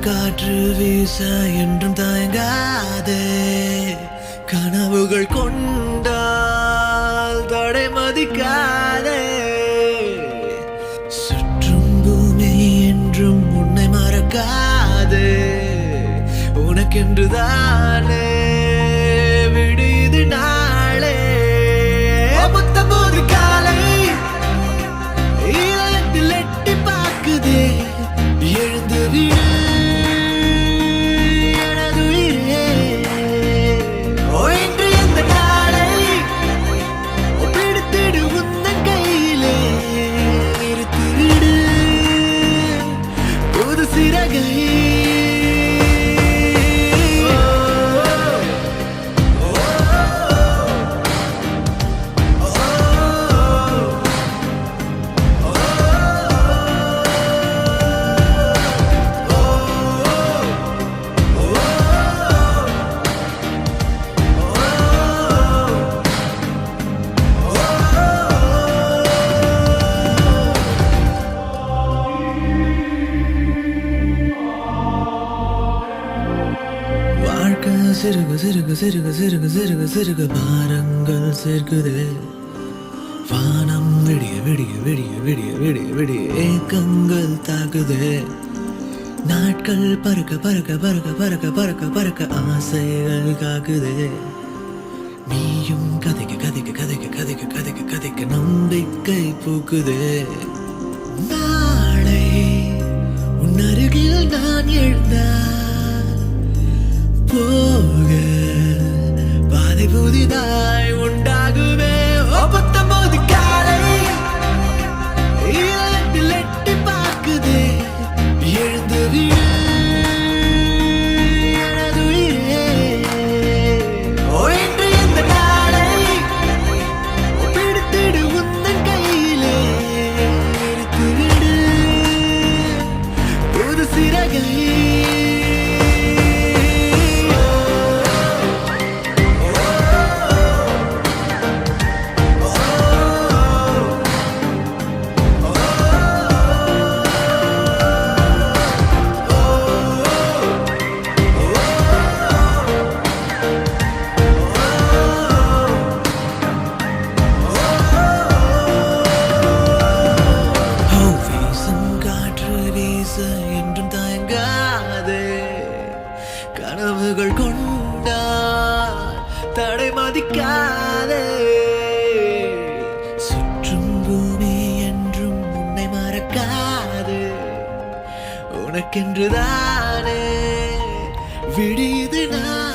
காற்று வீச என்றும் தயங்காதே. கனவுகள் கொண்டால் தடை மதிக்காதே. சுற்றும் பூமி என்றும் உன்னை மறக்காதே. உனக்கென்றுதானே விடியுது நாளே. புத்தம்போது காலை இதயத்தில் எட்டி பார்க்குதே. எழுந்து விடு எனது உயிரே. இன்று இந்த நாளை பிடித்திடு உந்தன் கையிலே. நிறுத்திவிடு புது சிறகை. சிறுக சிறுக சிறுக சிறுக சிறுக சிறுக பாரங்கள் சேர்க்குதே. வானம் விடிய விடிய விடிய விடிய விடிய விடிய ஏக்கங்கள் தாக்குதே. நாட்கள் பறக்க பறக்க பறக்க பறக்க பறக்க பறக்க ஆசைகள் காக்குதே. நீயும் கதைக்க கதைக்க கதைக்க கதைக்க கதைக்க கதைக்க நம்பிக்கை பூக்குதே. நாளை உன் அருகில் நான் எழுந்தால் போக பாதை புதிதாய் உண்டாகுமே. புத்தம்போது காலை இதயத்தில் எட்டி பார்க்குதே. எழுந்து விடு எனது உயிரே. இன்று இந்த நாளை பிடித்திடு உந்தன் கையிலே. நிறுத்திவிடு புது சிறகை. என்றும் தயங்காதே. கனவுகள் கொண்டால் தடை மதிக்காதே. சுற்றும் பூமி என்றும் உன்னை மறக்காதே. உனக்கென்றுதானே விடியுது நான்.